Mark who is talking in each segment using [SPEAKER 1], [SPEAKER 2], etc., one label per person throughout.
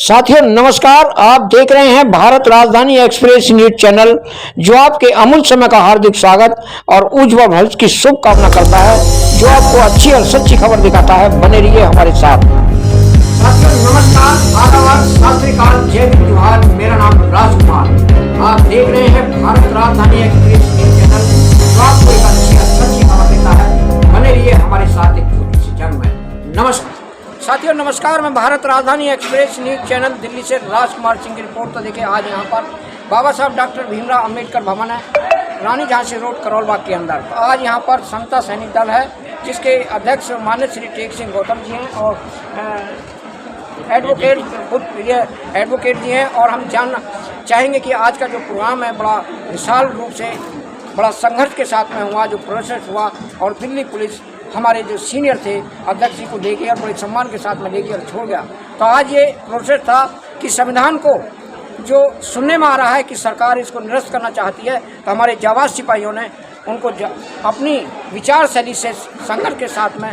[SPEAKER 1] साथियों नमस्कार। आप देख रहे हैं भारत राजधानी एक्सप्रेस न्यूज चैनल, जो आपके अमूल्य समय का हार्दिक स्वागत और उज्जवल भविष्य की शुभकामना करता है, जो आपको अच्छी और सच्ची खबर दिखाता है। बने रहिए हमारे साथ। साथियों नमस्कार, आदाब, सत श्री अकाल, जय हिंद, जोहार। मेरा नाम राजकुमार। आप देख रहे हैं भारत राजधानी एक्सप्रेस न्यूज चैनल, जो आपको एक अच्छी और सच्ची खबर देता है। बने रहिए हमारे साथ एक छोटी सी जंग में। नमस्कार साथियों नमस्कार। मैं भारत राजधानी एक्सप्रेस न्यूज चैनल दिल्ली से राजकुमार सिंह की रिपोर्ट। तो देखिए, आज यहाँ पर बाबा साहब डॉक्टर भीमराव अम्बेडकर भवन है, रानी झांसी रोड, करोल बाग के अंदर। तो आज यहाँ पर समता सैनिक दल है, जिसके अध्यक्ष माननीय श्री टेक सिंह गौतम जी हैं और एडवोकेट जी हैं। और हम जानना चाहेंगे कि आज का जो प्रोग्राम है बड़ा विशाल रूप से, बड़ा संघर्ष के साथ में हुआ, जो प्रोसेस हुआ। और दिल्ली पुलिस हमारे जो सीनियर थे अध्यक्ष जी को लेके और बड़े सम्मान के साथ में लेके और छोड़ गया। तो आज ये प्रोसेस था कि संविधान को जो सुनने में आ रहा है कि सरकार इसको निरस्त करना चाहती है, तो हमारे जाबाज सिपाहियों ने उनको अपनी विचार शैली से संघर्ष के साथ में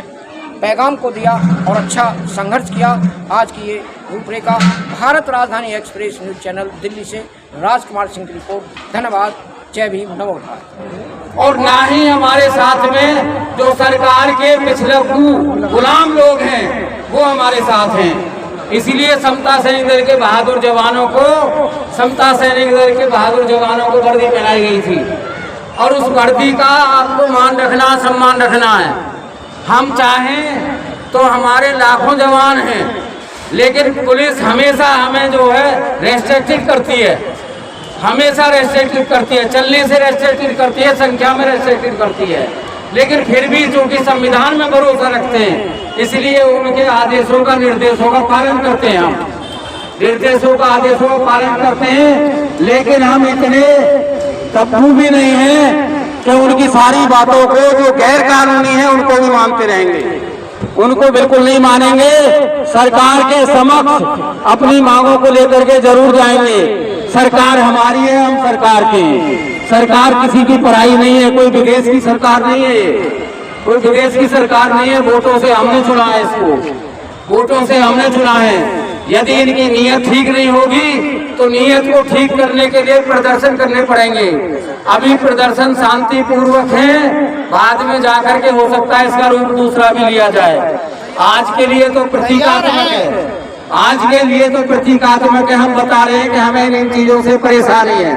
[SPEAKER 1] पैगाम को दिया और अच्छा संघर्ष किया। आज की ये रूपरेखा। भारत राजधानी एक्सप्रेस न्यूज चैनल दिल्ली से राजकुमार सिंह की रिपोर्ट। धन्यवाद। जय भीम, नमो भारत।
[SPEAKER 2] और ना ही हमारे साथ में जो सरकार के पिछले गुलाम लोग हैं वो हमारे साथ हैं। इसीलिए समता सैनिक दल के बहादुर जवानों को वर्दी पहनाई गई थी। और उस वर्दी का आपको मान रखना, सम्मान रखना है। हम चाहें तो हमारे लाखों जवान हैं, लेकिन पुलिस हमेशा हमें जो है रेस्ट्रिक्ट करती है, हमेशा रेस्ट्रिक्ट करती है, चलने से रेस्ट्रिक्ट करती है, संख्या में रेस्ट्रिक्ट करती है। लेकिन फिर भी चूंकि संविधान में भरोसा रखते हैं, इसलिए उनके आदेशों का, निर्देशों का पालन करते हैं। हम निर्देशों का, आदेशों का पालन करते हैं, लेकिन हम इतने तब्बू भी नहीं हैं कि उनकी सारी बातों को, जो गैर कानूनी है, उनको भी मानते रहेंगे। उनको बिल्कुल नहीं मानेंगे। सरकार के समक्ष अपनी मांगों को लेकर के जरूर जाएंगे। सरकार हमारी है, हम सरकार की। सरकार किसी की पराई नहीं है, कोई विदेश की सरकार नहीं है, कोई विदेश की सरकार नहीं है। वोटों से हमने चुना है इसको, वोटों से हमने चुना है। यदि इनकी नीयत ठीक नहीं होगी तो नीयत को ठीक करने के लिए प्रदर्शन करने पड़ेंगे। अभी प्रदर्शन शांतिपूर्वक है, बाद में जाकर के हो सकता है इसका रूप दूसरा भी लिया जाए। आज के लिए तो प्रतीकात्मक है, आज के लिए तो प्रतीकात्मक है। हम बता रहे हैं कि हमें इन चीजों से परेशानी है।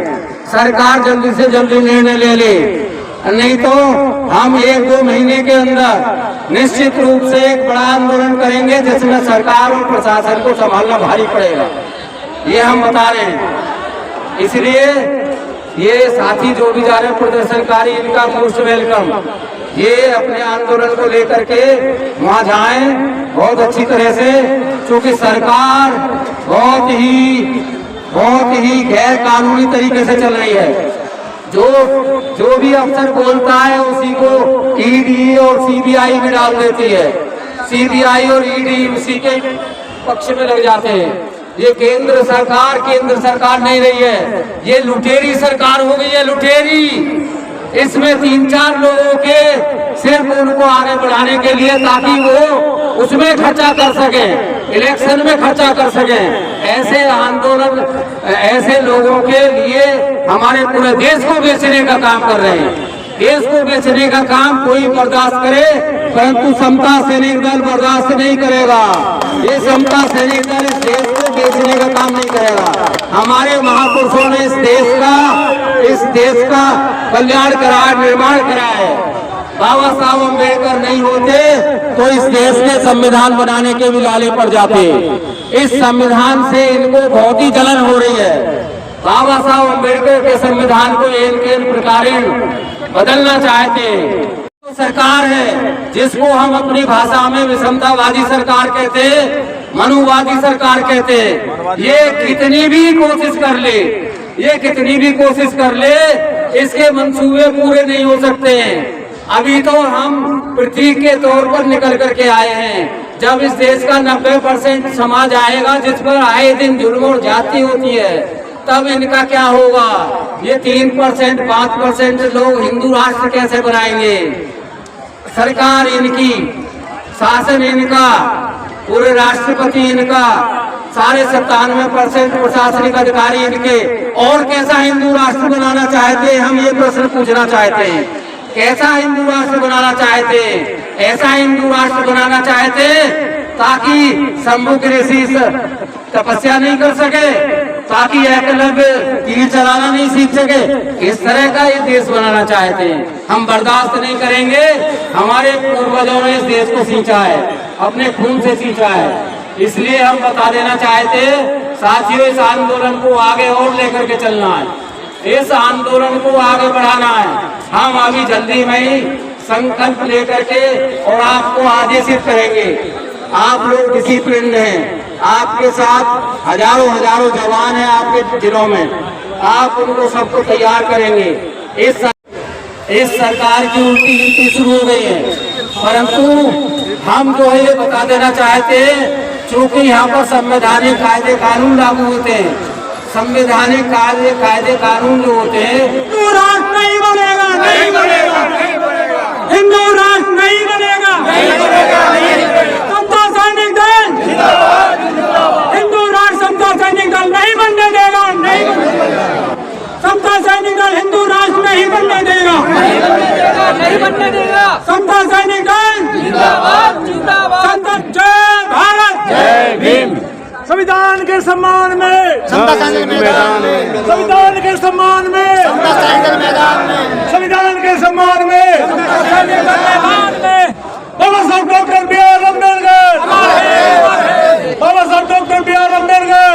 [SPEAKER 2] सरकार जल्दी से जल्दी निर्णय ले ले, नहीं तो हम 1-2 महीने के अंदर निश्चित रूप से एक बड़ा आंदोलन करेंगे, जिसमें सरकार और प्रशासन को संभालना भारी पड़ेगा। ये हम बता रहे हैं। इसलिए ये साथी जो भी जा रहे हैं प्रदर्शनकारी, इनका मोस्ट वेलकम। ये अपने आंदोलन को लेकर के वहां जाएं बहुत अच्छी तरह से, क्योंकि सरकार बहुत ही गैर कानूनी तरीके से चल रही है। जो भी अफसर बोलता है उसी को ईडी और सीबीआई में डाल देती है। सीबीआई और ईडी उसी के पक्ष में लग जाते हैं। ये केंद्र सरकार नहीं रही है, ये लुटेरी सरकार हो गई है, लुटेरी। इसमें 3-4 लोगों के सिर्फ उनको आगे बढ़ाने के लिए, ताकि वो उसमें खर्चा कर सके, इलेक्शन में खर्चा कर सके। ऐसे आंदोलन, ऐसे लोगों के लिए हमारे पूरे देश को बेचने का काम कर रहे हैं। देश को बेचने का काम कोई बर्दाश्त करे, परंतु समता सैनिक दल बर्दाश्त नहीं करेगा। ये समता सैनिक दल इस देश को बेचने का काम नहीं करेगा। हमारे महापुरुषों ने इस देश का कल्याण कराया, निर्माण कराया है। बाबा साहब अम्बेडकर नहीं होते तो इस देश के संविधान बनाने के भी लाले पड़ जाते। इस संविधान से इनको बहुत ही जलन हो रही है। बाबा साहब अम्बेडकर के संविधान को इनके प्रकार बदलना चाहते हैं। तो सरकार है जिसको हम अपनी भाषा में विषमतावादी सरकार कहते हैं, मनुवादी सरकार कहते हैं। ये कितनी भी कोशिश कर ले, इसके मंसूबे पूरे नहीं हो सकते हैं। अभी तो हम प्रतीक के तौर पर निकल करके आए हैं। जब इस देश का 90% समाज आएगा, जिस पर आए दिन जुल्म और ज्यादती होती है, तब इनका क्या होगा? ये 3%, 5% लोग हिंदू राष्ट्र कैसे बनाएंगे? सरकार इनकी, शासन इनका, पूरे राष्ट्रपति इनका, सारे 97% प्रशासनिक अधिकारी इनके और कैसा हिंदू राष्ट्र बनाना चाहते हैं, हम ये प्रश्न पूछना चाहते हैं। कैसा हिंदू राष्ट्र बनाना चाहते हैं? ऐसा हिंदू राष्ट्र बनाना चाहते हैं ताकि शंभु के ऋषि तपस्या नहीं कर सके, ताकि एकलव्य तीर चलाना नहीं सीख सके, इस तरह का ये देश बनाना चाहते हैं। हम बर्दाश्त नहीं करेंगे। हमारे पूर्वजों ने इस देश को सींचा है, अपने खून से सींचा है। इसलिए हम बता देना चाहते हैं साथियों, इस आंदोलन को आगे और लेकर के चलना है, इस आंदोलन को आगे बढ़ाना है। हम अभी जल्दी में ही संकल्प लेकर के और आपको आदेशित करेंगे। आप लोग डिसिप्लिन हैं, आपके साथ हजारों जवान हैं आपके जिलों में, आप उनको सबको तैयार करेंगे। इस सरकार की उल्टी गिनती शुरू हो गई है, परंतु हम जो है ये बता देना चाहते हैं, चूंकि यहाँ पर संवैधानिक कायदे कानून लागू होते हैं, संवैधानिक कायदे कानून जो होते हैं,
[SPEAKER 3] हिंदू राष्ट्र नहीं बनेगा, नहीं बनेगा, नहीं बनेगा, हिंदू राष्ट्र नहीं बनेगा, नहीं बनेगा, नहीं बनेगा। समता सैनिक दल जिंदाबाद, जिंदाबाद। हिंदू राष्ट्र समता सैनिक दल नहीं बनने देगा, नहीं बनेगा। समता सैनिक दल हिंदू राष्ट्र नहीं बनने देगा, नहीं बनने देगा, नहीं बनने देगा। समता सैनिक दल जिंदाबाद, जिंदाबाद। जय भारत, जय भीम। संविधान के सम्मान में
[SPEAKER 4] समता सैनिक मैदान में,
[SPEAKER 3] संविधान के सम्मान में
[SPEAKER 4] समता सैनिक मैदान में,
[SPEAKER 3] संविधान के सम्मान में समता सैनिक मैदान में। बाबा साहब डॉक्टर बी आर अम्बेडकर, बाबा साहब डॉक्टर बी आर अम्बेडकर,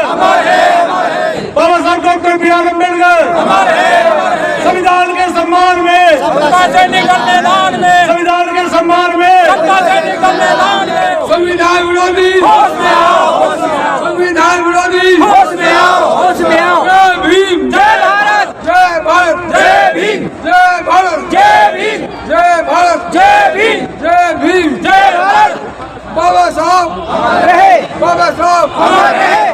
[SPEAKER 3] बाबा साहब डॉक्टर बी आर अम्बेडकर। संविधान के सम्मान में समता सैनिक मैदान में, संविधान के सम्मान में समता सैनिक मैदान में। संविधान विरोधी होश में आओ, संविधान विरोधी होश में आओ, होश में आओ। जय भीम, जय भारत, जय भारत, जय भीम, जय भारत, जय भीम, जय भारत, जय भीम, जय भीम, जय भारत। बाबा साहब रहे, बाबा साहब रहे।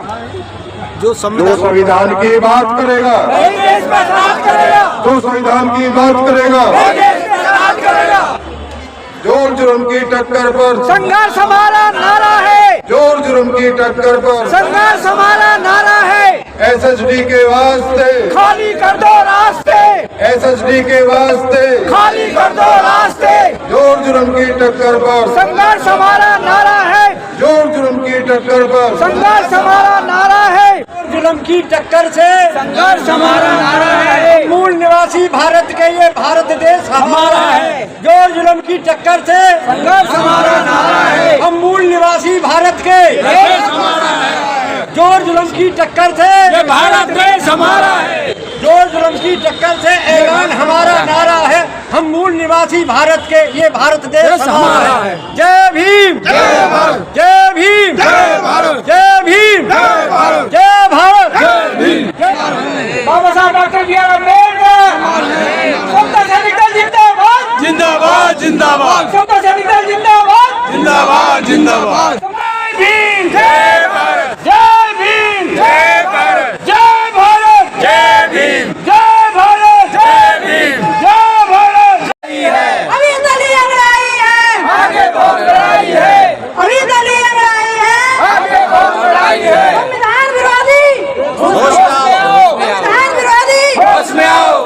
[SPEAKER 4] जो संविधान की बात करेगा,
[SPEAKER 3] देश में राज करेगा,
[SPEAKER 4] जो संविधान की बात करेगा,
[SPEAKER 3] देश में राज करेगा।
[SPEAKER 4] जोर जुर्म की टक्कर पर
[SPEAKER 3] संघर्ष हमारा नारा है,
[SPEAKER 4] जोर जुर्म की टक्कर पर
[SPEAKER 3] संघर्ष हमारा नारा है।
[SPEAKER 4] एसएसडी के वास्ते
[SPEAKER 3] खाली कर दो रास्ते,
[SPEAKER 4] एसएसडी के वास्ते
[SPEAKER 3] खाली कर दो रास्ते।
[SPEAKER 4] जोर जुर्म की टक्कर पर
[SPEAKER 3] संघर्ष हमारा नारा है,
[SPEAKER 4] जोर जुर्म की टक्कर पर
[SPEAKER 3] संघर्ष हमारा नारा है। जुल्म की टक्कर से संघर्ष हमारा नारा है। मूल निवासी भारत के ये भारत देश हमारा है। जोर जुल्म की टक्कर से संघर्ष हमारा नारा है। हम मूल निवासी भारत के देश हमारा है। जोर जुल्म की टक्कर से ये भारत देश हमारा है। जोर जुल्म की टक्कर से ऐलान हमारा नारा है। हम मूल निवासी भारत के ये भारत देश हमारा है। जय भीम, जय भारत, जय भीम, जय भारत, जय भीम, जय भारत, जय भारत, जय भीम। बाबा साहब डॉक्टर बी आर अम्बेडकर, समता सैनिक दल जिंदाबाद, जिंदाबाद, जिंदाबाद। समता सैनिक दल जिंदाबाद, जिंदाबाद, जिंदाबाद। जय भीम, जय भारत, जय भीम, जय भारत, जय भारत, जय भीम, जय भारत, जय भीम, जय भारत।
[SPEAKER 5] अभी दलीय लड़ाई है,
[SPEAKER 3] आगे बहुत लड़ाई है,
[SPEAKER 5] अभी दलीय लड़ाई है,
[SPEAKER 3] आगे बहुत लड़ाई है।
[SPEAKER 5] संविधान विरोधी,
[SPEAKER 3] होश में आओ,
[SPEAKER 5] संविधान विरोधी,
[SPEAKER 3] होश में आओ,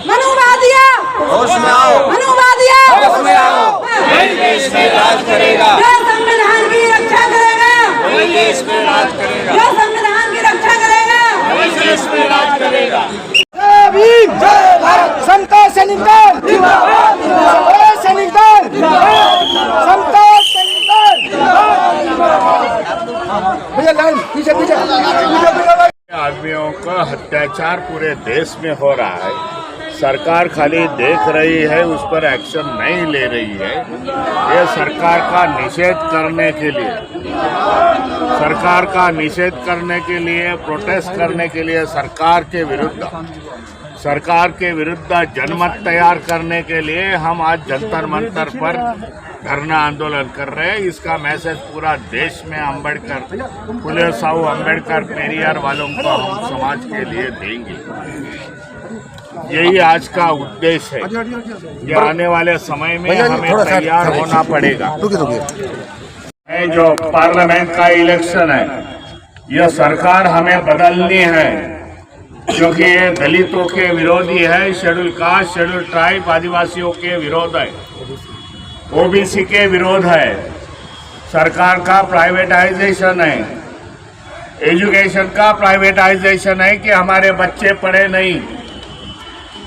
[SPEAKER 5] मनुवादिया,
[SPEAKER 3] होश में आओ,
[SPEAKER 5] मनुवादिया,
[SPEAKER 3] होश में आओ। यही देश में राज करेगा,
[SPEAKER 5] जो संविधान की रक्षा करेगा,
[SPEAKER 3] यही देश में राज करेगा,
[SPEAKER 5] जो संविधान की रक्षा करेगा।
[SPEAKER 3] यही देश में राज करेगा।
[SPEAKER 5] जय भीम,
[SPEAKER 3] जय भारत,
[SPEAKER 5] समता सैनिक दल जिंदाबाद, जिंदाबाद, सैनिक दल जिंदाबाद, समता सैनिक दल जिंदाबाद। भैया लाइन पीछे पीछे पीछे।
[SPEAKER 6] आदमियों का अत्याचार पूरे देश में हो रहा है। सरकार खाली देख रही है, उस पर एक्शन नहीं ले रही है। ये सरकार का निषेध करने के लिए, सरकार का निषेध करने के लिए, प्रोटेस्ट करने के लिए, सरकार के विरुद्ध जनमत तैयार करने के लिए हम आज जंतर मंतर पर धरना आंदोलन कर रहे हैं। इसका मैसेज पूरा देश में अम्बेडकर, फुले साहू अम्बेडकर, पेरियार वालों को हम समाज के लिए देंगे। यही आज का उद्देश्य है। ये आने वाले समय में हमें तैयार होना पड़ेगा। जो पार्लियामेंट का इलेक्शन है, यह सरकार हमें बदलनी है, क्योंकि ये दलितों के विरोधी है, शेड्यूल कास्ट, शेड्यूल ट्राइब, आदिवासियों के विरोध है, ओबीसी के विरोध है। सरकार का प्राइवेटाइजेशन है, एजुकेशन का प्राइवेटाइजेशन है कि हमारे बच्चे पढ़े नहीं।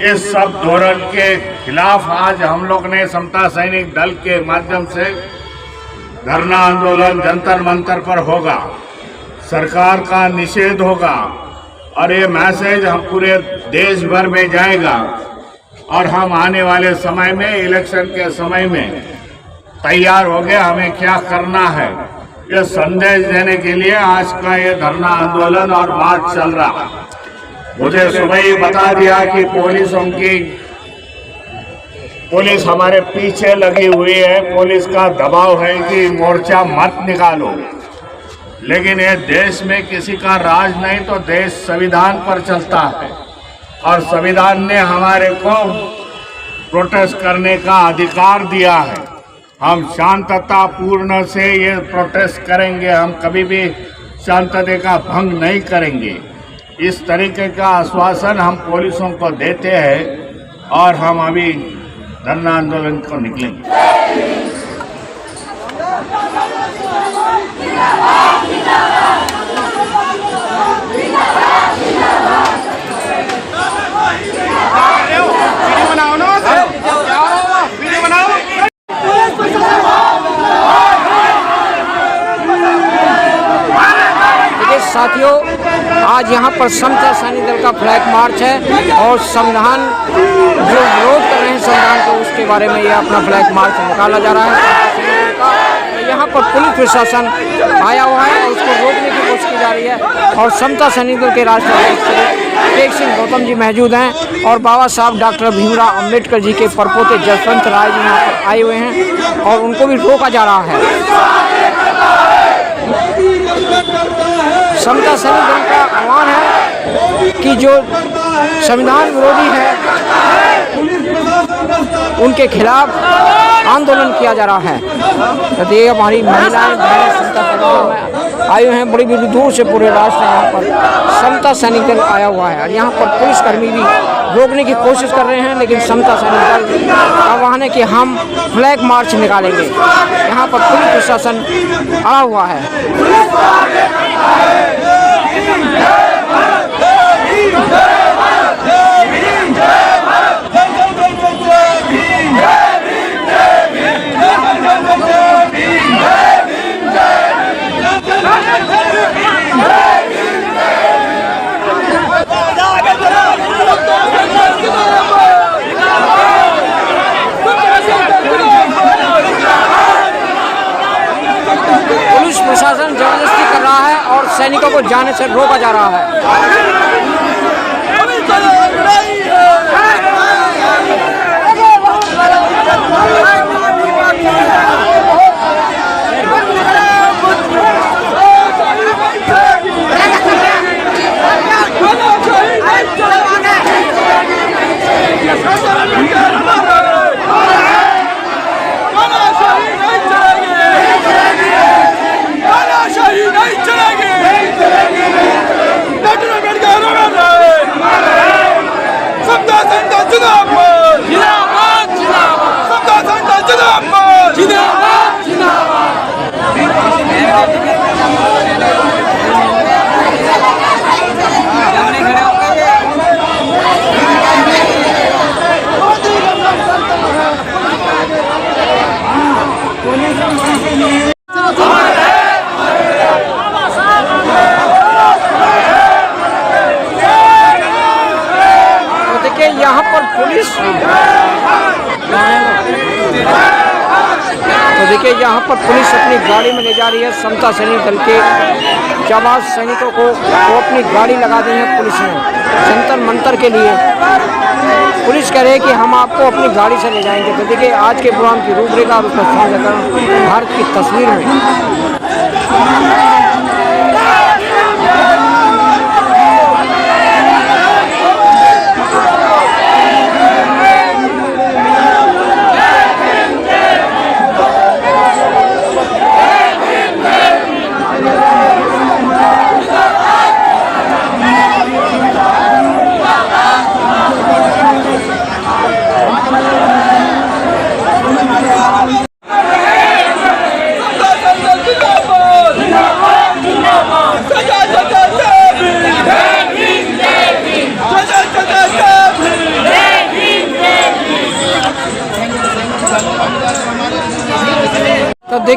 [SPEAKER 6] इस सब धोरण के खिलाफ आज हम लोग ने समता सैनिक दल के माध्यम से धरना आंदोलन जंतर मंतर पर होगा, सरकार का निषेध होगा और ये मैसेज हम पूरे देश भर में जाएगा। और हम आने वाले समय में, इलेक्शन के समय में तैयार हो गए हमें क्या करना है, ये संदेश देने के लिए आज का ये धरना आंदोलन और मार्च चल रहा है। मुझे सुबह ही बता दिया कि पुलिस हमारे पीछे लगी हुई है, पुलिस का दबाव है कि मोर्चा मत निकालो। लेकिन ये देश में किसी का राज नहीं, तो देश संविधान पर चलता है और संविधान ने हमारे को प्रोटेस्ट करने का अधिकार दिया है। हम शांतता पूर्ण से ये प्रोटेस्ट करेंगे, हम कभी भी शांतता का भंग नहीं करेंगे। इस तरीके का आश्वासन हम पुलिसों को देते हैं और हम अभी धरना आंदोलन को निकलेंगे।
[SPEAKER 1] साथियों, आज यहाँ पर समता सैनिक दल का फ्लैग मार्च है और संविधान जो विरोध कर रहे हैं संविधान को, उसके बारे में ये अपना फ्लैग मार्च निकाला जा रहा है। यहाँ पर पुलिस प्रशासन आया हुआ है और उसको रोकने की कोशिश की जा रही है। और समता सैनिक दल के राष्ट्रीय अध्यक्ष टेक सिंह गौतम जी मौजूद हैं और बाबा साहब डॉक्टर भीमराव अम्बेडकर जी के परपोते जसवंत राय जी यहाँ पर आए हुए हैं और उनको भी रोका जा रहा है। समता सैनिक दल का आह्वान है कि जो संविधान विरोधी है उनके खिलाफ आंदोलन किया जा रहा है। तो ये हमारी महिलाएं समता सैनिक दल में आए हैं, बड़ी बड़ी दूर से पूरे राष्ट्र यहाँ पर समता सैनिक दल आया हुआ है और यहाँ पर पुलिसकर्मी भी रोकने की कोशिश कर रहे हैं। लेकिन समता सैनिक दल का आह्वान है कि हम फ्लैग मार्च निकालेंगे। यहाँ पर पुलिस प्रशासन आया हुआ है। पुलिस प्रशासन जबरदस्ती कर रहा है और सैनिकों को जाने से रोका जा रहा है। यहाँ पर पुलिस तो देखिए यहाँ पर पुलिस अपनी गाड़ी में ले जा रही है समता सैनिक दल के जाबाज सैनिकों को। वो अपनी गाड़ी लगा दी है पुलिस ने जंतर मंतर के लिए। पुलिस कह रही है कि हम आपको अपनी गाड़ी से ले जाएंगे। तो देखिए आज के प्रोग्राम की रूपरेखा और उसका साझाकरण भारत की तस्वीर में।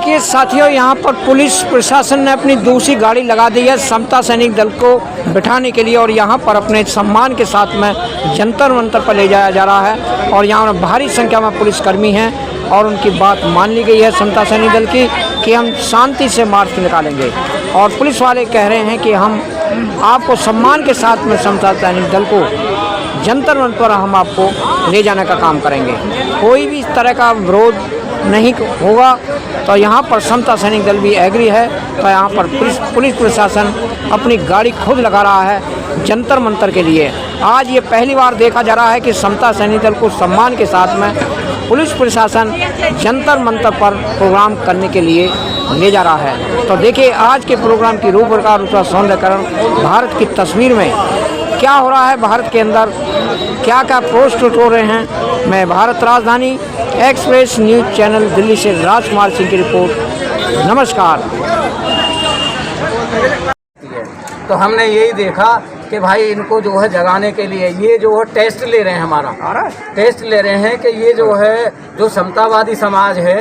[SPEAKER 1] देखिए साथियों, यहाँ पर पुलिस प्रशासन ने अपनी दूसरी गाड़ी लगा दी है समता सैनिक दल को बिठाने के लिए, और यहाँ पर अपने सम्मान के साथ में जंतर मंतर पर ले जाया जा रहा है। और यहाँ भारी संख्या में पुलिसकर्मी हैं और उनकी बात मान ली गई है समता सैनिक दल की कि हम शांति से मार्च निकालेंगे। और पुलिस वाले कह रहे हैं कि हम आपको सम्मान के साथ में समता सैनिक दल को जंतर मंतर पर हम आपको ले जाने का काम करेंगे। कोई भी इस तरह का विरोध नहीं होगा। तो यहाँ पर समता सैनिक दल भी एग्री है। तो यहाँ पर पुलिस प्रशासन अपनी गाड़ी खुद लगा रहा है जंतर मंतर के लिए। आज ये पहली बार देखा जा रहा है कि समता सैनिक दल को सम्मान के साथ में पुलिस प्रशासन जंतर मंतर पर प्रोग्राम करने के लिए ले जा रहा है। तो देखिए आज के प्रोग्राम की रूपरेखा और उसका सौंदर्यकरण, भारत की तस्वीर में क्या हो रहा है, भारत के अंदर क्या क्या पोस्ट हो रहे हैं। मैं भारत राजधानी एक्सप्रेस न्यूज़ चैनल दिल्ली से राजकुमार सिंह की रिपोर्ट। नमस्कार।
[SPEAKER 2] तो हमने यही देखा कि भाई इनको जो है जगाने के लिए ये जो है टेस्ट ले रहे हैं, हमारा टेस्ट ले रहे हैं कि ये जो है जो समतावादी समाज है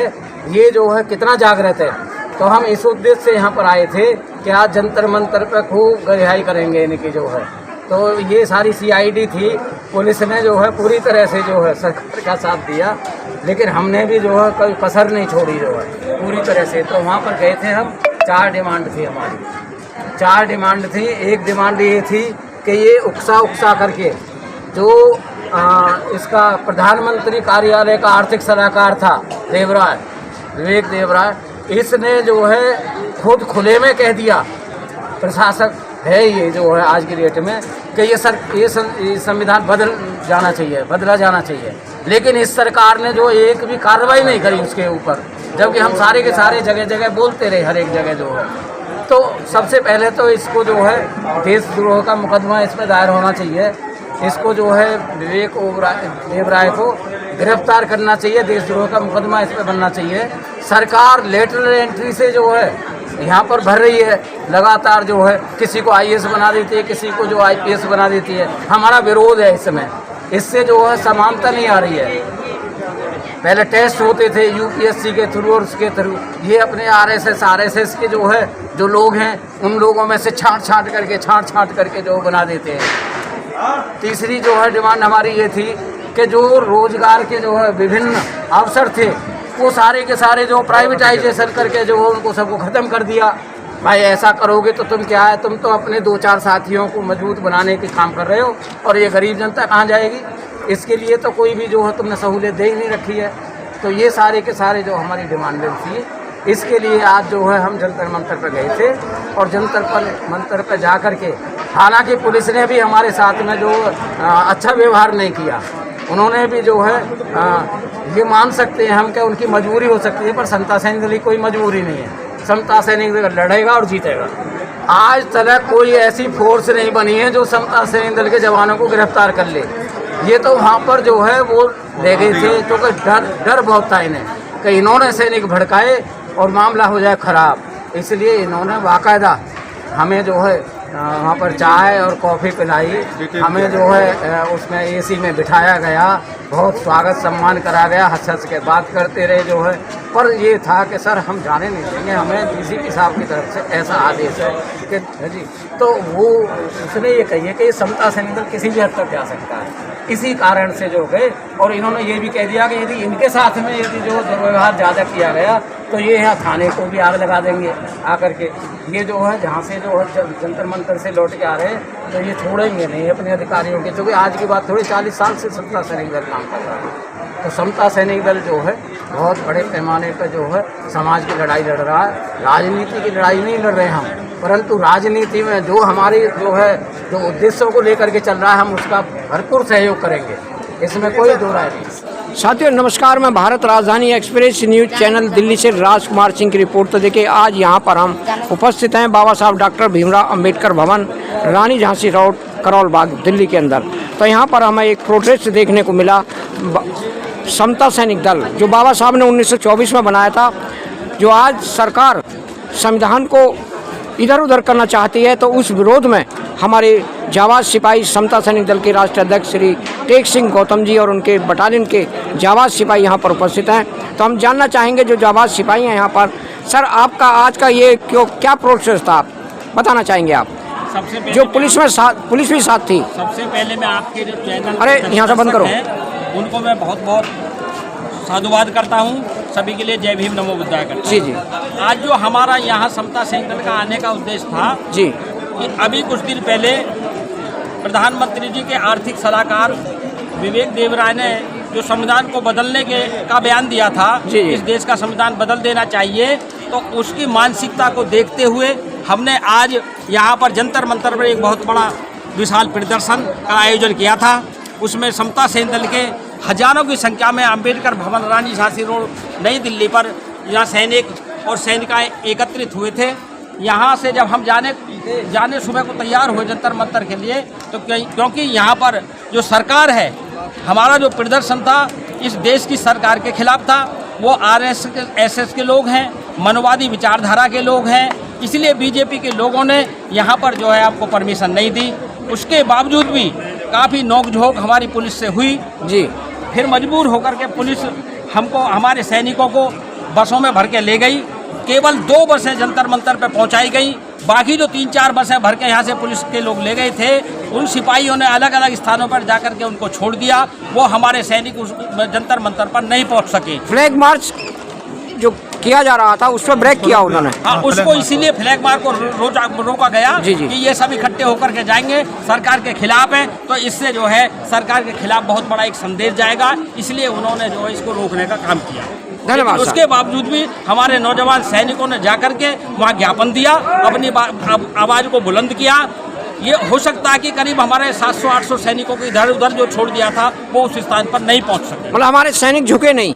[SPEAKER 2] ये जो है कितना जागृत है। तो हम इस उद्देश्य से यहाँ पर आए थे कि आज जंतर मंतर पर खूब रिहाई करेंगे इनकी जो है। तो ये सारी CID थी, पुलिस ने जो है पूरी तरह से जो है सरकार का साथ दिया, लेकिन हमने भी जो है कोई कसर नहीं छोड़ी जो है पूरी तरह से। तो वहाँ पर गए थे हम, 4 डिमांड थी हमारी, 4 डिमांड थी। एक डिमांड ये थी कि ये उकसा करके जो इसका प्रधानमंत्री कार्यालय का आर्थिक सलाहकार था विवेक देवराय, इसने जो है खुद खुले में कह दिया, प्रशासक है ये जो है आज की डेट में, कि ये संविधान बदला जाना चाहिए। लेकिन इस सरकार ने जो एक भी कार्रवाई नहीं करी उसके ऊपर, जबकि हम सारे के सारे जगह जगह बोलते रहे, हर एक जगह जो है। तो सबसे पहले तो इसको जो है देशद्रोह का मुकदमा इसमें दायर होना चाहिए। इसको जो है विवेक देवराय को गिरफ्तार करना चाहिए, देशद्रोह का मुकदमा इस पर बनना चाहिए। सरकार लेटरल एंट्री से जो है यहाँ पर भर रही है लगातार, जो है किसी को IAS बना देती है, किसी को जो IPS बना देती है। हमारा विरोध है इसमें, इससे जो है समानता नहीं आ रही है। पहले टेस्ट होते थे UPSC के थ्रू और उसके थ्रू, ये अपने RSS के जो है जो लोग हैं उन लोगों में से छांट करके जो बना देते हैं। तीसरी जो है डिमांड हमारी ये थी कि जो रोजगार के जो है विभिन्न अवसर थे वो सारे के सारे जो प्राइवेटाइजेशन करके जो उनको सबको ख़त्म कर दिया। भाई ऐसा करोगे तो तुम क्या है, तुम तो अपने 2-4 साथियों को मजबूत बनाने के काम कर रहे हो, और ये गरीब जनता कहाँ जाएगी। इसके लिए तो कोई भी जो है तुमने सहूलियत दे ही नहीं रखी है। तो ये सारे के सारे जो हमारी डिमांडें थी, इसके लिए आज जो है हम जंतर मंतर पर गए थे। और जंतर मंतर पर जा कर के, हालांकि पुलिस ने भी हमारे साथ में जो अच्छा व्यवहार नहीं किया, उन्होंने भी जो है ये मान सकते हैं हम कि उनकी मजबूरी हो सकती है, पर समता सैनिक दल की कोई मजबूरी नहीं है। समता सैनिक दल लड़ेगा और जीतेगा। आज तक कोई ऐसी फोर्स नहीं बनी है जो समता सैनिक दल के जवानों को गिरफ्तार कर ले। ये तो वहाँ पर जो है वो ले गए थे, क्योंकि डर बहुत था इन्हें कि इन्होंने सैनिक भड़काए और मामला हो जाए ख़राब, इसलिए इन्होंने बाकायदा हमें जो है वहाँ पर चाय और कॉफ़ी पिलाई, हमें जो है उसमें AC में बिठाया गया, बहुत स्वागत सम्मान करा गया, हंस के बात करते रहे जो है। पर ये था कि सर हम जाने नहीं देंगे, हमें DCP साहब की तरफ से ऐसा आदेश है कि जी। तो वो उसने ये कही है कि समता सैनिक दल किसी भी हद तक जा सकता है, इसी कारण से जो गए। और इन्होंने ये भी कह दिया कि यदि इनके साथ में यदि जो दुर्व्यवहार ज़्यादा किया गया तो ये यहाँ थाने को भी आग लगा देंगे आकर के। ये जो है जहाँ से जो है जंतर मंतर से लौट के आ रहे हैं, तो ये छोड़ेंगे नहीं अपने अधिकारियों के, क्योंकि आज की बात थोड़ी 40 साल से समता सैनिक दल काम कर रहा है। तो समता सैनिक दल जो है बहुत बड़े पैमाने पर जो है समाज की लड़ाई लड़ रहा है। राजनीति की लड़ाई नहीं लड़ रहे हम, परंतु राजनीति में जो हमारी जो है जो उद्देश्यों को लेकर के चल रहा है, हम उसका भरपूर सहयोग करेंगे, इसमें कोई दो राय नहीं।
[SPEAKER 1] साथियों नमस्कार, मैं भारत राजधानी एक्सप्रेस न्यूज़ चैनल दिल्ली से राजकुमार सिंह की रिपोर्ट। तो देखिए आज यहाँ पर हम उपस्थित हैं बाबा साहब डॉक्टर भीमराव अंबेडकर भवन, रानी झांसी रोड, करोल बाग, दिल्ली के अंदर। तो यहाँ पर हमें एक प्रोटेस्ट देखने को मिला। समता सैनिक दल जो बाबा साहब ने 1924 में बनाया था, जो आज सरकार संविधान को इधर उधर करना चाहती है, तो उस विरोध में हमारे जाबाज सिपाही समता सैनिक दल के राष्ट्रीय अध्यक्ष श्री टेक सिंह गौतम जी और उनके बटालियन के जाबाज सिपाही यहाँ पर उपस्थित हैं। तो हम जानना चाहेंगे जो जाबाज सिपाही हैं यहाँ पर, सर आपका आज का ये क्या प्रोसेस था, आप बताना चाहेंगे आप?
[SPEAKER 7] सबसे पहले
[SPEAKER 1] जो पुलिस भी साथ थी।
[SPEAKER 7] सबसे पहले मैं आपके जो चैनल
[SPEAKER 1] अरे यहाँ से बंद करो,
[SPEAKER 7] उनको मैं बहुत बहुत साधुवाद करता हूँ। सभी के लिए जय भीम नमो बुद्धाय करता
[SPEAKER 1] जी जी।
[SPEAKER 7] आज जो हमारा यहाँ समता सैनिक दल का आने का उद्देश्य था
[SPEAKER 1] जी,
[SPEAKER 7] कि अभी कुछ दिन पहले प्रधानमंत्री जी के आर्थिक सलाहकार विवेक देवराय ने जो संविधान को बदलने का बयान दिया था,
[SPEAKER 1] जी।
[SPEAKER 7] इस देश का संविधान बदल देना चाहिए, तो उसकी मानसिकता को देखते हुए हमने आज यहाँ पर जंतर मंतर पर एक बहुत बड़ा विशाल प्रदर्शन का आयोजन किया था। उसमें समता सैनिक दल के हजारों की संख्या में अम्बेडकर भवन, रानी झांसी रोड, नई दिल्ली पर यहाँ सैनिक और सैनिकाएँ एकत्रित हुए थे। यहाँ से जब हम जाने सुबह को तैयार हुए जंतर मंतर के लिए, तो क्योंकि यहाँ पर जो सरकार है, हमारा जो प्रदर्शन था इस देश की सरकार के खिलाफ था। वो RSS के लोग हैं, मनोवादी विचारधारा के लोग हैं, इसलिए बीजेपी के लोगों ने यहाँ पर जो है आपको परमिशन नहीं दी। उसके बावजूद भी काफ़ी नोकझोंक हमारी पुलिस से हुई
[SPEAKER 1] जी।
[SPEAKER 7] फिर मजबूर होकर के पुलिस हमको, हमारे सैनिकों को बसों में भर के ले गई। केवल 2 बसें जंतर मंतर पर पहुंचाई गई, बाकी जो 3-4 बसें भर के यहाँ से पुलिस के लोग ले गए थे, उन सिपाहियों ने अलग अलग स्थानों पर जाकर के उनको छोड़ दिया। वो हमारे सैनिक उस जंतर मंतर पर नहीं पहुंच सके।
[SPEAKER 1] फ्लैग मार्च जो किया जा रहा था उस पर ब्रेक किया उन्होंने।
[SPEAKER 7] हाँ, उसको इसीलिए फ्लैग मार्च को रोका गया
[SPEAKER 1] जी जी।
[SPEAKER 7] कि ये सब इकट्ठे होकर के जाएंगे, सरकार के खिलाफ है, तो इससे जो है सरकार के खिलाफ बहुत बड़ा एक संदेश जाएगा, इसलिए उन्होंने जो है इसको रोकने का काम किया।
[SPEAKER 1] धन्यवाद।
[SPEAKER 7] उसके बावजूद भी हमारे नौजवान सैनिकों ने जाकर के वहाँ ज्ञापन दिया, अपनी आवाज़ को बुलंद किया। ये हो सकता है कि करीब हमारे 700-800 सैनिकों को इधर उधर जो छोड़ दिया था वो उस स्थान पर नहीं पहुँच सके।
[SPEAKER 1] मतलब हमारे सैनिक झुके नहीं,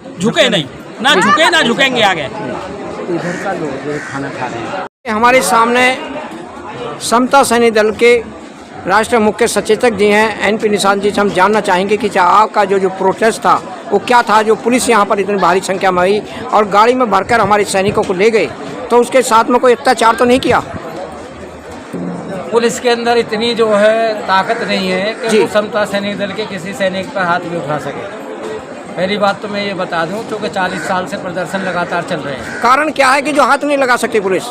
[SPEAKER 7] ना झुके ना झुकेंगे आगे।
[SPEAKER 1] इधर का लोग खाना खा रहे हैं। हमारे सामने समता सैनिक दल के राष्ट्रीय मुख्य सचेतक जी हैं NP निषाद जी से हम जानना चाहेंगे कि आपका जो प्रोटेस्ट था वो क्या था, जो पुलिस यहाँ पर इतनी भारी संख्या में आई और गाड़ी में भरकर हमारे सैनिकों को ले गए, तो उसके साथ में कोई अत्याचार तो नहीं किया?
[SPEAKER 8] पुलिस के अंदर इतनी जो है ताकत नहीं है कि
[SPEAKER 1] जी।
[SPEAKER 8] वो समता सैनिक दल के किसी सैनिक पर हाथ भी उठा सके। पहली बात तो मैं ये बता दूं, क्योंकि 40 साल से प्रदर्शन लगातार चल रहे हैं।
[SPEAKER 1] कारण क्या है कि जो हाथ नहीं लगा सकती पुलिस?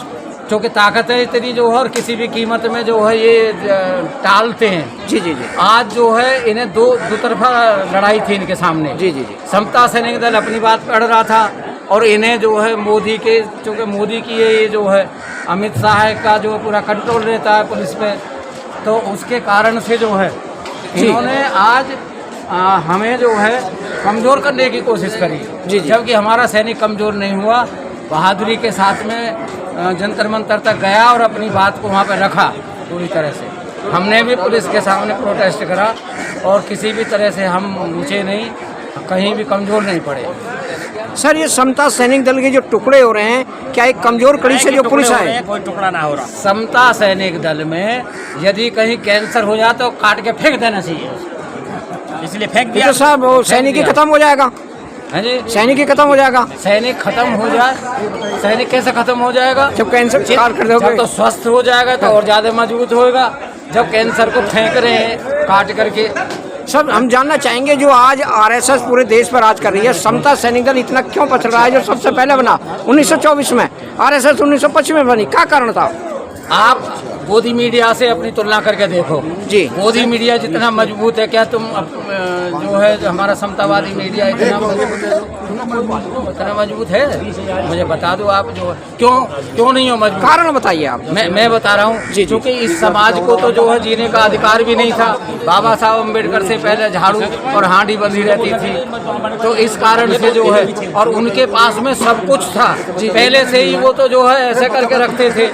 [SPEAKER 8] क्योंकि ताकत है इतनी जो है, और किसी भी कीमत में जो है ये टालते हैं।
[SPEAKER 1] जी जी जी।
[SPEAKER 8] आज जो है इन्हें दो तरफा लड़ाई थी इनके सामने।
[SPEAKER 1] जी जी जी।
[SPEAKER 8] समता सैनिक दल अपनी बात पढ़ रहा था और इन्हें जो है मोदी के, चूँकि मोदी की ये जो है अमित शाह का जो पूरा कंट्रोल रहता है पुलिस पे, तो उसके कारण से जो है इन्होंने आज हमें जो है कमज़ोर करने की कोशिश करी।
[SPEAKER 1] जी।
[SPEAKER 8] जबकि हमारा सैनिक कमज़ोर नहीं हुआ, बहादुरी के साथ में जंतर मंतर तक गया और अपनी बात को वहाँ पर रखा पूरी तरह से। हमने भी पुलिस के सामने प्रोटेस्ट करा और किसी भी तरह से हम नीचे नहीं, कहीं भी कमज़ोर नहीं पड़े।
[SPEAKER 1] सर, ये समता सैनिक दल के जो टुकड़े हो रहे हैं, क्या एक कमजोर कड़ी से जो पुलिस है?
[SPEAKER 7] कोई टुकड़ा ना हो रहा।
[SPEAKER 8] समता सैनिक दल में यदि कहीं कैंसर हो जाए तो काट के फेंक देना चाहिए,
[SPEAKER 7] इसलिए फेंक
[SPEAKER 1] तो
[SPEAKER 7] दिया।
[SPEAKER 1] साहब वो सैनिक ही खत्म हो जाएगा।
[SPEAKER 8] है जी।
[SPEAKER 1] सैनिक ही खत्म हो जाएगा।
[SPEAKER 8] सैनिक खत्म हो जाए, सैनिक कैसे खत्म हो जाएगा?
[SPEAKER 1] जब कैंसर कार कर दोगे
[SPEAKER 8] जब तो स्वस्थ हो जाएगा तो और ज़्यादा मजबूत होएगा। जब कैंसर को फेंक रहे हैं काट करके।
[SPEAKER 1] सब हम जानना चाहेंगे, जो आज RSS पूरे देश पर राज कर रही है, समता सैनिक दल इतना क्यों पछड़ रहा है? जो सबसे पहले बना 1924 में, RSS 1925 में बनी, क्या कारण था?
[SPEAKER 8] आप गोदी मीडिया से अपनी तुलना करके देखो
[SPEAKER 1] जी।
[SPEAKER 8] गोदी मीडिया जितना मजबूत है, क्या तुम जो है हमारा समतावादी मीडिया इतना मजबूत है? मुझे बता दो आप, जो क्यों नहीं हो मजबूत?
[SPEAKER 1] कारण बताइए आप।
[SPEAKER 8] मैं बता रहा हूँ
[SPEAKER 1] जी।
[SPEAKER 8] क्योंकि इस समाज को तो जो है जीने का अधिकार भी नहीं था। बाबा साहब अम्बेडकर से पहले झाड़ू और हांडी बंधी रहती थी, तो इस कारण से जो है, और उनके पास में सब कुछ था पहले से ही। वो तो जो है ऐसे करके रखते थे,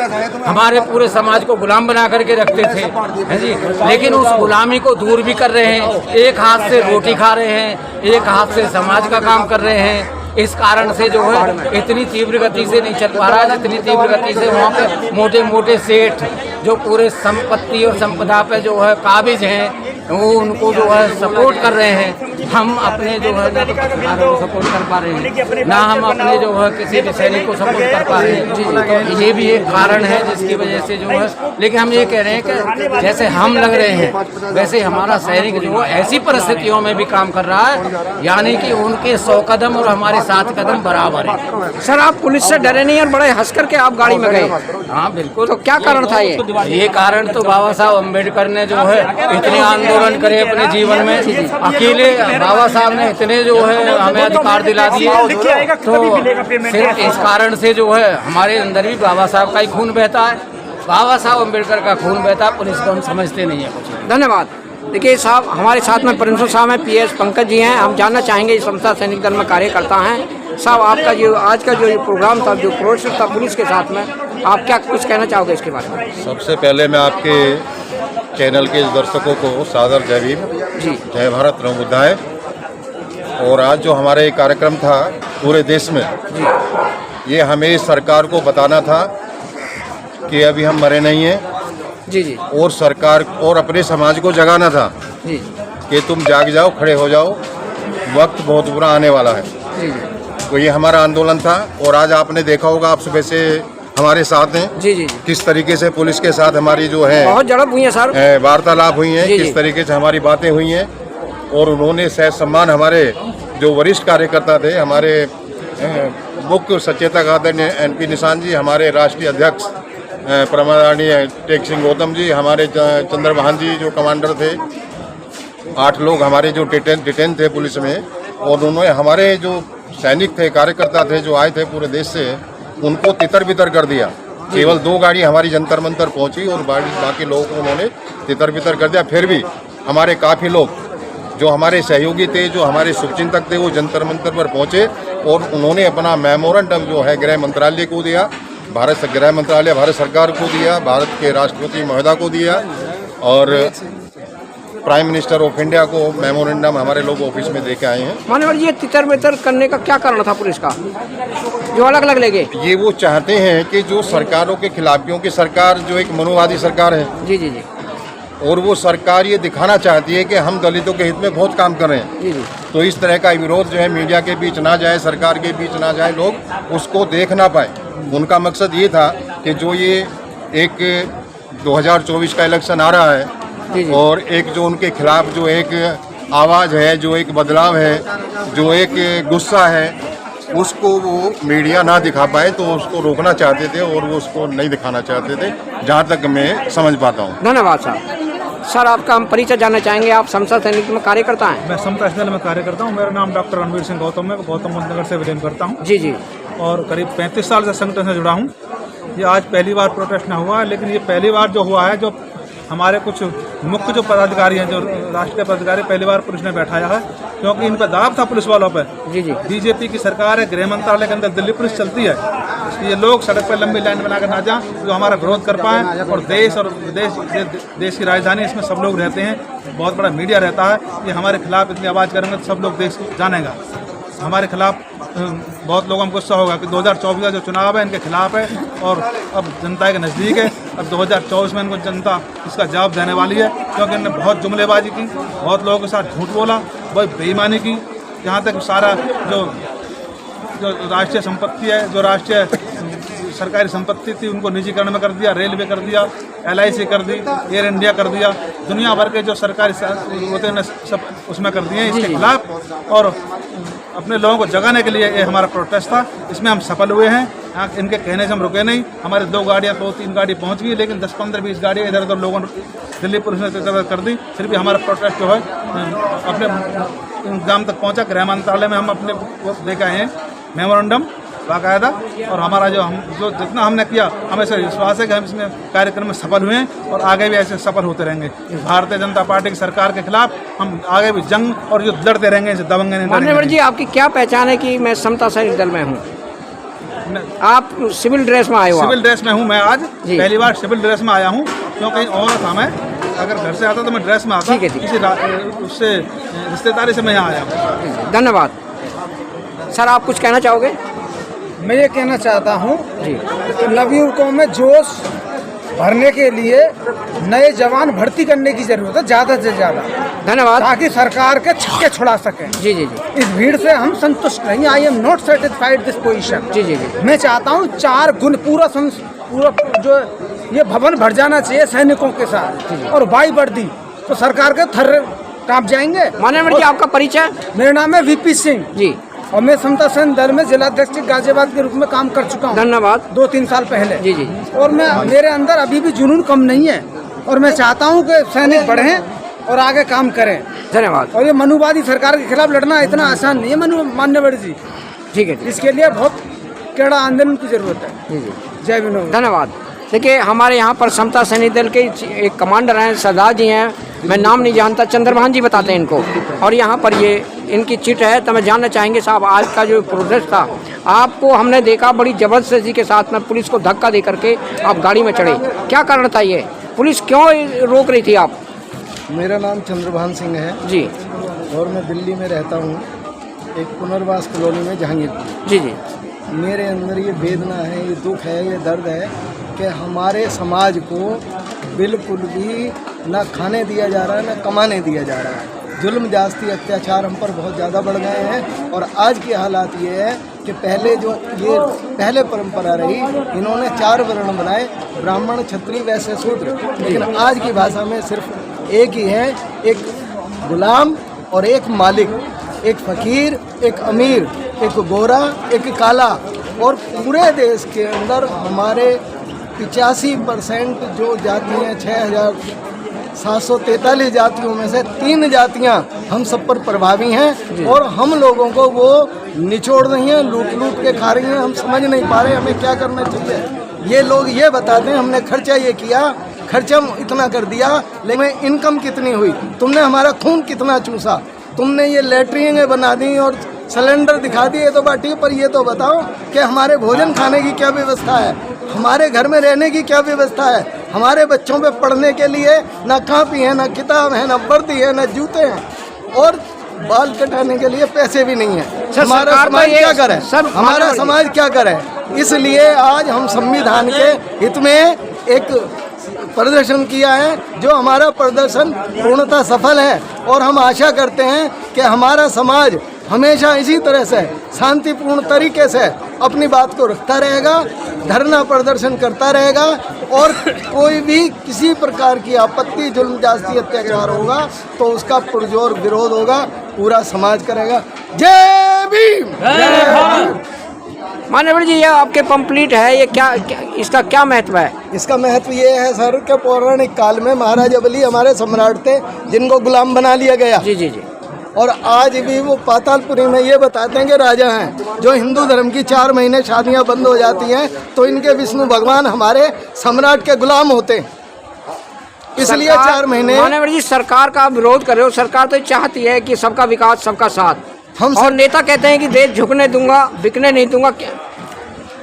[SPEAKER 8] हमारे पूरे समाज को गुलाम बना करके रखते थे, है जी। लेकिन उस गुलामी को दूर भी कर रहे हैं। एक हाथ से रोटी खा रहे हैं, एक हाथ से समाज का काम कर रहे हैं। इस कारण से जो है इतनी तीव्र गति से नहीं चल पा रहा है जितनी तीव्र गति से वहाँ पे मोटे मोटे सेठ जो पूरे संपत्ति और संपदा पे जो है काबिज हैं, वो उनको जो है सपोर्ट कर रहे हैं। हम अपने जो है ना तो पत्रकारों को सपोर्ट कर पा रहे हैं, ना हम अपने जो है किसी भी सैनिक को सपोर्ट कर पा रहे हैं। तो ये भी एक कारण है जिसकी वजह से जो है, लेकिन हम ये कह रहे हैं कि जैसे हम लग रहे हैं वैसे हमारा सैनिक जो है ऐसी परिस्थितियों में भी काम कर रहा है, यानी कि उनके 100 कदम और हमारे 7 कदम बराबर है।
[SPEAKER 1] सर आप पुलिस से डरे नहीं और बड़े हंस करके आप गाड़ी में गए?
[SPEAKER 8] हाँ बिल्कुल।
[SPEAKER 1] तो क्या कारण था
[SPEAKER 8] ये कारण तो बाबा साहब अम्बेडकर ने जो है इतने आंदोलन करे अपने जीवन में, अकेले बाबा साहब ने इतने जो है हमें अधिकार दिला दिए, तो सिर्फ इस कारण से जो है हमारे अंदर भी बाबा साहब का ही खून बहता है, बाबा साहब अम्बेडकर का खून बहता है। पुलिस को हम समझते नहीं है कुछ।
[SPEAKER 1] धन्यवाद। देखिए साहब, हमारे साथ में प्रिंसिपल साहब हैं, PS पंकज जी हैं। हम जानना चाहेंगे इस समता सैनिक दल में कार्यकर्ता हैं। साहब आपका जो आज का जो प्रोग्राम था, जो प्रोटेस्ट था पुलिस के साथ में, आप क्या कुछ कहना चाहोगे इसके बारे में?
[SPEAKER 4] सबसे पहले मैं आपके चैनल के दर्शकों को सादर जय भीम, जय भारत, नमो बुद्धाय। और आज जो हमारा ये कार्यक्रम था पूरे देश में, ये हमें इस सरकार को बताना था कि अभी हम मरे नहीं हैं।
[SPEAKER 1] जी जी।
[SPEAKER 4] और सरकार और अपने समाज को जगाना था
[SPEAKER 1] जी
[SPEAKER 4] कि तुम जाग जाओ, खड़े हो जाओ, वक्त बहुत बुरा आने वाला है।
[SPEAKER 1] जी जी।
[SPEAKER 4] तो ये हमारा आंदोलन था। और आज आपने देखा होगा, आप सुबह से हमारे साथ हैं।
[SPEAKER 1] जी जी।
[SPEAKER 4] किस तरीके से पुलिस के साथ हमारी जो है
[SPEAKER 1] बहुत झड़प हुई है सर,
[SPEAKER 4] वार्तालाप हुई है,
[SPEAKER 1] जी, जी।
[SPEAKER 4] किस तरीके से हमारी बातें हुई हैं। और उन्होंने सह सम्मान हमारे जो वरिष्ठ कार्यकर्ता थे, हमारे मुख्य सचेतक आदरणीय NP निशान जी, हमारे राष्ट्रीय अध्यक्ष परमादरणीय टेक सिंह गौतम जी, हमारे चंद्रभान जी जो कमांडर थे, 8 लोग हमारे जो डिटेन थे पुलिस में। और उन्होंने हमारे जो सैनिक थे, कार्यकर्ता थे जो आए थे पूरे देश से, उनको तितर बितर कर दिया। केवल 2 गाड़ी हमारी जंतर मंतर पहुंची और बाकी लोगों को उन्होंने तितर बितर कर दिया। फिर भी हमारे काफ़ी लोग जो हमारे सहयोगी थे, जो हमारे शुभचिंतक थे, वो जंतर मंतर पर पहुंचे और उन्होंने अपना मेमोरेंडम जो है गृह मंत्रालय को दिया, गृह मंत्रालय भारत सरकार को दिया, भारत के राष्ट्रपति महोदय को दिया और प्राइम मिनिस्टर ऑफ इंडिया को मेमोरेंडम हमारे लोग ऑफिस में देके आए हैं।
[SPEAKER 1] मान्यवर जी, ये तितर बितर करने का क्या कारण था पुलिस का, जो अलग अलग ले गए?
[SPEAKER 4] ये वो चाहते हैं कि जो सरकारों के खिलाफ, क्योंकि सरकार जो एक मनोवादी सरकार है,
[SPEAKER 1] जी जी जी,
[SPEAKER 4] और वो सरकार ये दिखाना चाहती है कि हम दलितों के हित में बहुत काम कर रहे हैं।
[SPEAKER 1] जी जी।
[SPEAKER 4] तो इस तरह का विरोध जो है मीडिया के बीच ना जाए, सरकार के बीच ना जाए, लोग उसको देख ना पाए। उनका मकसद ये था कि जो ये एक 2024 का इलेक्शन आ रहा है,
[SPEAKER 1] जी जी।
[SPEAKER 4] और एक जो उनके खिलाफ जो एक आवाज़ है, जो एक बदलाव है, जो एक गुस्सा है, उसको वो मीडिया ना दिखा पाए, तो उसको रोकना चाहते थे और वो उसको नहीं दिखाना चाहते थे, जहाँ तक मैं समझ पाता हूँ।
[SPEAKER 1] धन्यवाद साहब। सर आपका हम परिचय जानना चाहेंगे, आप समता सैनिक में कार्यकर्ता हैं?
[SPEAKER 3] मैं समता सैनिक में कार्य करता हूँ। मेरा नाम डॉक्टर रणवीर सिंह गौतम है, गौतम बुद्ध नगर से बिलोंग करता हूँ।
[SPEAKER 1] जी जी।
[SPEAKER 3] और करीब 35 साल से संगठन से जुड़ा हूँ। ये आज पहली बार प्रोटेस्ट ना हुआ है, लेकिन ये पहली बार जो हुआ है, जो हमारे कुछ मुख्य जो पदाधिकारी हैं, जो राष्ट्रीय पदाधिकारी, पहली बार पुलिस ने बैठाया है, क्योंकि इन पर दबाव था पुलिस वालों पर।
[SPEAKER 1] जी जी।
[SPEAKER 3] बीजेपी की सरकार है, गृह मंत्रालय के अंदर दिल्ली पुलिस चलती है, इसलिए लोग सड़क पर लंबी लाइन बनाकर ना जाएं, जो हमारा विरोध कर पाएँ। और देश और देश की राजधानी, इसमें सब लोग रहते हैं, बहुत बड़ा मीडिया रहता है। ये हमारे खिलाफ इतनी आवाज़ करेंगे तो सब लोग देश जानेगा। हमारे खिलाफ बहुत लोगों को गुस्सा होगा कि 2024 का जो चुनाव है इनके खिलाफ है, और अब जनता के नज़दीक है। अब 2024 में इनको जनता इसका जवाब देने वाली है, क्योंकि इन्होंने बहुत जुमलेबाजी की, बहुत लोगों के साथ झूठ बोला, बहुत बेईमानी की। यहाँ तक सारा जो राष्ट्रीय संपत्ति है, जो राष्ट्रीय सरकारी संपत्ति थी, उनको निजीकरण में कर दिया, रेलवे कर दिया, LIC कर दी, एयर इंडिया कर दिया, दुनिया भर के जो सरकारी होते हैं सब उसमें कर दिए। इसके खिलाफ और अपने लोगों को जगाने के लिए ये हमारा प्रोटेस्ट था। इसमें हम सफल हुए हैं। इनके कहने से हम रुके नहीं। हमारे 2 गाड़ियाँ 2-3 गाड़ी पहुंच गई, लेकिन 10, 15, 20 गाड़ियाँ इधर उधर लोगों ने, दिल्ली पुलिस ने इधर कर दी। फिर भी हमारा प्रोटेस्ट जो है अपने इंतजाम तक पहुंचा। गृह मंत्रालय में हम अपने लेके आए हैं मेमोरेंडम बाकायदा, और हमारा जो जितना हमने किया, हमें से विश्वास है कि हम इसमें कार्यक्रम में सफल हुए हैं और आगे भी ऐसे सफल होते रहेंगे। भारतीय जनता पार्टी की सरकार के खिलाफ हम आगे भी जंग और युद्ध लड़ते रहेंगे, इसे दबंगे नहीं
[SPEAKER 1] मान्यवर जी, आपकी क्या पहचान है कि मैं समता सैनिक दल में हूँ? आप सिविल ड्रेस में आए हो?
[SPEAKER 3] सिविल ड्रेस में हूँ मैं। आज पहली बार सिविल ड्रेस में आया हूँ, क्योंकि और था मैं, अगर घर से आता तो मैं ड्रेस में आता, किसी उससे रिश्तेदारी से मैं यहाँ आया हूँ।
[SPEAKER 1] धन्यवाद। सर आप कुछ कहना चाहोगे?
[SPEAKER 5] मैं ये कहना चाहता हूँ कि नवयुवकों में जोश भरने के लिए नए जवान भर्ती करने की ज़रूरत है, ज़्यादा से ज़्यादा।
[SPEAKER 1] धन्यवाद।
[SPEAKER 5] ताकि सरकार के छक्के छुड़ा सके।
[SPEAKER 1] जी जी जी
[SPEAKER 5] इस भीड़ से हम संतुष्ट नहीं। I am not satisfied this position.
[SPEAKER 1] जी जी जी
[SPEAKER 5] मैं चाहता हूँ 4 गुण पूरा जो ये भवन भर जाना चाहिए सैनिकों के साथ, और वाई वर्दी तो सरकार के थर्रे कांप जाएंगे।
[SPEAKER 1] माननीय जी, आपका परिचय?
[SPEAKER 5] मेरा नाम है वीपी सिंह
[SPEAKER 1] जी,
[SPEAKER 5] और मैं समता सेन दल में जिलाध्यक्ष गाजियाबाद के रूप में काम कर चुका हूँ।
[SPEAKER 1] धन्यवाद।
[SPEAKER 5] 2-3 साल पहले।
[SPEAKER 1] जी जी।
[SPEAKER 5] और मेरे अंदर अभी भी जुनून कम नहीं है, और मैं चाहता हूँ कि सैनिक बढ़ें और आगे काम करें।
[SPEAKER 1] धन्यवाद।
[SPEAKER 5] और ये मनुवादी सरकार के खिलाफ लड़ना इतना आसान नहीं है मान्यवर जी।
[SPEAKER 1] ठीक है,
[SPEAKER 5] इसके लिए बहुत कड़ा आंदोलन की जरूरत है।
[SPEAKER 1] जी जी,
[SPEAKER 5] जय विनोद।
[SPEAKER 1] धन्यवाद। देखिए, हमारे यहाँ पर समता सैनिक दल के एक कमांडर हैं, सरदार जी हैं, मैं नाम नहीं जानता, चंद्रभान जी बताते हैं इनको, और यहाँ पर ये इनकी चिट है। तो मैं जानना चाहेंगे साहब, आज का जो प्रोटेस्ट था, आपको हमने देखा बड़ी जबरदस्ती के साथ में पुलिस को धक्का दे करके आप गाड़ी में चढ़े, क्या कारण था ये? पुलिस क्यों रोक रही थी आप?
[SPEAKER 9] मेरा नाम चंद्रभान सिंह है
[SPEAKER 1] जी,
[SPEAKER 9] और मैं दिल्ली में रहता हूँ, एक पुनर्वास कॉलोनी में जहांगीरपुर।
[SPEAKER 1] जी जी।
[SPEAKER 9] मेरे अंदर ये वेदना है, ये दुख है, ये दर्द है कि हमारे समाज को बिल्कुल भी ना खाने दिया जा रहा है, ना कमाने दिया जा रहा है। जुल्म जास्ती अत्याचार हम पर बहुत ज़्यादा बढ़ गए हैं। और आज की हालात ये है कि पहले परंपरा रही, इन्होंने 4 वर्ण बनाए, ब्राह्मण, क्षत्रिय, वैश्य, शूद्र, लेकिन आज की भाषा में सिर्फ एक ही है, एक गुलाम और एक मालिक, एक फकीर, एक अमीर, एक गोरा, एक काला। और पूरे देश के अंदर हमारे 85% जो जातियाँ 6743 जातियों में से 3 जातियाँ हम सब पर प्रभावी हैं, और हम लोगों को वो निचोड़ रही हैं, लूट लूट के खा रही हैं। हम समझ नहीं पा रहे हमें क्या करना चाहिए। ये लोग ये बताते हैं हमने खर्चा ये किया, खर्चा इतना कर दिया, लेकिन इनकम कितनी हुई, तुमने हमारा खून कितना चूसा, तुमने ये लैट्रिनें बना दी और सिलेंडर दिखा दिए तो बाटी, पर ये तो बताओ कि हमारे भोजन खाने की क्या व्यवस्था है, हमारे घर में रहने की क्या व्यवस्था है, हमारे बच्चों पे पढ़ने के लिए ना कापी है, ना किताब है, ना वर्दी है, ना जूते हैं, और बाल कटाने के लिए पैसे भी नहीं है। हमारा समाज क्या करे, हमारा समाज क्या करे? इसलिए आज हम संविधान के हित में एक प्रदर्शन किया है, जो हमारा प्रदर्शन पूर्णतः सफल है, और हम आशा करते हैं कि हमारा समाज हमेशा इसी तरह से शांतिपूर्ण तरीके से अपनी बात को रखता रहेगा, धरना प्रदर्शन करता रहेगा, और कोई भी किसी प्रकार की आपत्ति, जुल्म जास्ती अत्याचार होगा तो उसका पुरजोर विरोध होगा, पूरा समाज करेगा। जय भीम।
[SPEAKER 1] माननीय जी, ये आपके पंपलेट है, ये क्या इसका क्या महत्व है?
[SPEAKER 9] इसका महत्व ये है सर कि पौराणिक काल में महाराजा बलि हमारे सम्राट थे, जिनको गुलाम बना लिया गया।
[SPEAKER 1] जी जी जी।
[SPEAKER 9] और आज भी वो पातालपुरी में ये बताते हैं कि राजा हैं, जो हिंदू धर्म की 4 महीने शादियां बंद हो जाती हैं तो इनके विष्णु भगवान हमारे सम्राट के गुलाम होते हैं, इसलिए 4 महीने।
[SPEAKER 1] माननीय जी, सरकार का विरोध कर रहे हो, सरकार तो चाहती है कि सबका विकास, सबका साथ, और नेता कहते हैं कि देश झुकने दूंगा, बिकने नहीं दूंगा। क्या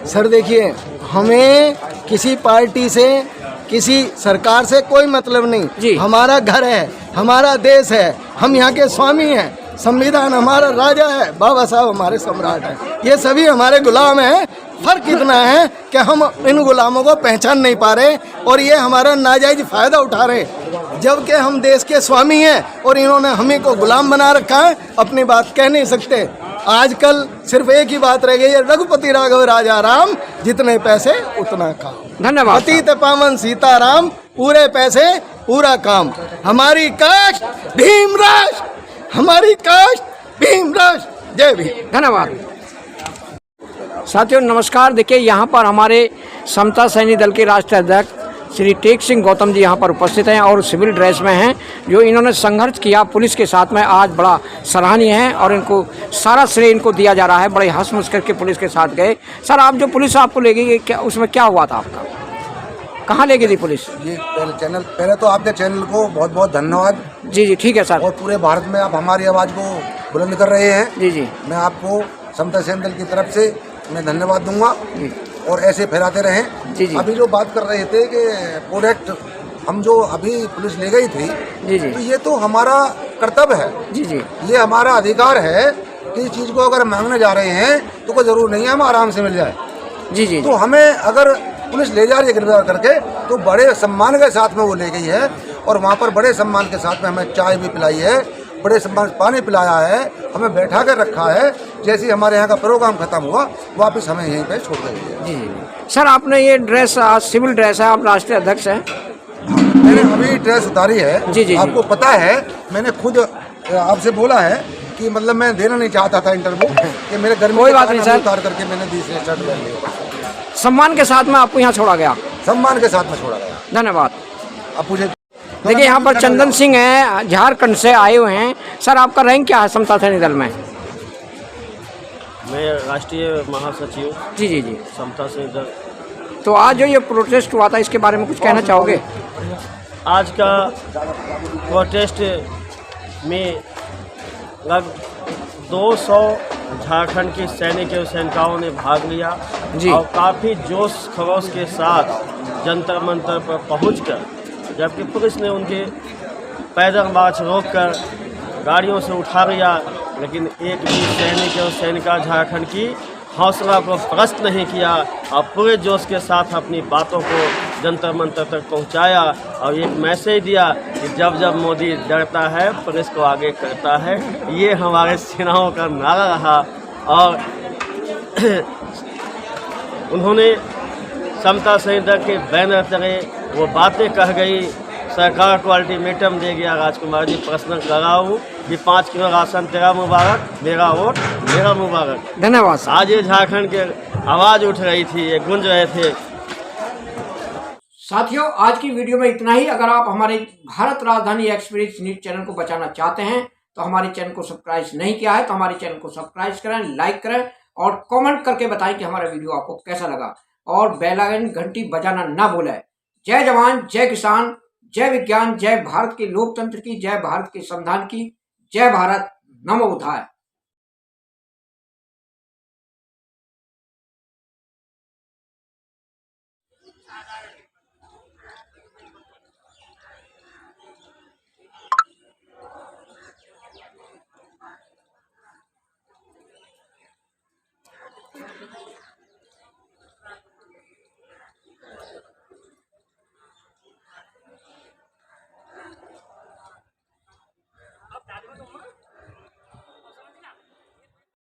[SPEAKER 9] सर देखिए, हमें किसी पार्टी से, किसी सरकार से कोई मतलब नहीं
[SPEAKER 1] जी।
[SPEAKER 9] हमारा घर है, हमारा देश है, हम यहाँ के स्वामी हैं, संविधान हमारा राजा है, बाबा साहब हमारे सम्राट हैं, ये सभी हमारे गुलाम हैं। फर्क इतना है कि हम इन गुलामों को पहचान नहीं पा रहे, और ये हमारा नाजायज फायदा उठा रहे, जबकि हम देश के स्वामी हैं, और इन्होंने हमें को गुलाम बना रखा है, अपनी बात कह नहीं सकते। आजकल सिर्फ एक ही बात रह गई है, रघुपति राघव राजा राम, जितने पैसे उतना काम।
[SPEAKER 1] धन्यवाद।
[SPEAKER 9] पतित पावन सीताराम, पूरे पैसे पूरा काम। हमारी कास्ट भीम राष्ट्र, हमारी कास्ट भीम राष्ट्र। जय भीम।
[SPEAKER 1] धन्यवाद। साथियों नमस्कार। देखिए, यहाँ पर हमारे समता सैनिक दल के राष्ट्रीय अध्यक्ष श्री टेक सिंह गौतम जी यहाँ पर उपस्थित हैं, और सिविल ड्रेस में हैं, जो इन्होंने संघर्ष किया पुलिस के साथ में, आज बड़ा सराहनीय है, और इनको सारा श्रेय इनको दिया जा रहा है। बड़े हंस मुस्कर के पुलिस के साथ गए। सर, आप जो पुलिस आपको ले गई, क्या उसमें क्या हुआ था आपका? कहाँ ले गई थी पुलिस?
[SPEAKER 10] ये पहले तो आपके चैनल को बहुत बहुत धन्यवाद।
[SPEAKER 1] जी जी, ठीक है सर।
[SPEAKER 10] और पूरे भारत में आप हमारी आवाज़ को बुलंद कर रहे हैं।
[SPEAKER 1] जी जी,
[SPEAKER 10] मैं आपको समता सैनिक दल की तरफ से मैं धन्यवाद दूंगा, और ऐसे फैलाते रहें।
[SPEAKER 1] जी जी।
[SPEAKER 10] अभी जो बात कर रहे थे कि प्रोडक्ट हम जो अभी पुलिस ले गई थी,
[SPEAKER 1] जी जी,
[SPEAKER 10] तो ये तो हमारा कर्तव्य है।
[SPEAKER 1] जी जी,
[SPEAKER 10] ये हमारा अधिकार है कि इस चीज़ को अगर मांगने जा रहे हैं तो कोई ज़रूर नहीं है हम आराम से मिल जाए।
[SPEAKER 1] जी जी,
[SPEAKER 10] तो हमें अगर पुलिस ले जा रही है गिरफ्तार करके, तो बड़े सम्मान के साथ में वो ले गई है, और वहाँ पर बड़े सम्मान के साथ में हमें चाय भी पिलाई है, बड़े सम्मान से पानी पिलाया है, हमें बैठा कर रखा है। जैसे ही हमारे यहाँ का प्रोग्राम खत्म हुआ वापस हमें यहीं पे छोड़ गए है।
[SPEAKER 1] जी सर, आपने ये ड्रेस सिविल ड्रेस है, आप राष्ट्रीय अध्यक्ष हैं।
[SPEAKER 10] मैंने अभी ड्रेस उतारी है।
[SPEAKER 1] जी।
[SPEAKER 10] आपको पता है, मैंने खुद आपसे बोला है कि मतलब मैं देना नहीं चाहता था इंटरव्यू कि मेरे घर में
[SPEAKER 1] कोई बात नहीं सर,
[SPEAKER 10] उतार करके मैंने दूसरे शर्ट पहन लिया।
[SPEAKER 1] सम्मान के साथ में आपको यहाँ छोड़ा गया।
[SPEAKER 10] सम्मान के साथ में छोड़ा गया।
[SPEAKER 1] धन्यवाद।
[SPEAKER 10] अब मुझे
[SPEAKER 1] देखिए यहाँ पर चंदन सिंह हैं, झारखंड से आए हुए हैं। सर, आपका रैंक क्या है समता सैनिक दल में?
[SPEAKER 11] मैं राष्ट्रीय महासचिव।
[SPEAKER 1] जी।
[SPEAKER 11] समता सैनिक दल।
[SPEAKER 1] तो आज जो ये प्रोटेस्ट हुआ था, इसके बारे में कुछ कहना चाहोगे?
[SPEAKER 11] आज का प्रोटेस्ट में लगभग 200 झारखंड के सैनिक और सैनिकाओं ने भाग लिया
[SPEAKER 1] जी।
[SPEAKER 11] और काफ़ी जोश खरोश के साथ जंतर मंतर पर पहुंचकर, जबकि पुलिस ने उनके पैदल मार्च रोककर गाड़ियों से उठा लिया, लेकिन एक भी सैनिक और सैनिका झारखंड की हौसला को पस्त नहीं किया और पूरे जोश के साथ अपनी बातों को जंतर मंतर तक पहुंचाया और एक मैसेज दिया कि जब जब मोदी डरता है पुलिस को आगे करता है। ये हमारे सेनाओं का नारा रहा और उन्होंने समता सैनिक दल के बैनर तले वो बातें कह गई। सरकार को अल्टीमेटम दे गया, राजकुमार जी पर्सनल कर रहा हूँ कि 5 किलो राशन तेरा मुबारक, मेरा वोट मेरा मुबारक।
[SPEAKER 1] धन्यवाद।
[SPEAKER 11] आज ये झारखंड के आवाज़ उठ रही थी, ये गूंज रहे थे।
[SPEAKER 1] साथियों, आज की वीडियो में इतना ही। अगर आप हमारे भारत राजधानी एक्सप्रेस न्यूज चैनल को बचाना चाहते हैं तो हमारे चैनल को सब्सक्राइब नहीं किया है तो हमारे चैनल को सब्सक्राइब करें, लाइक करें और कमेंट करके बताएं कि हमारा वीडियो आपको कैसा लगा और बेल आइकन घंटी बजाना ना भूलें। जय जवान, जय किसान, जय विज्ञान, जय भारत के लोकतंत्र की, जय भारत के संविधान की, जय भारत, नमो बुद्धाय।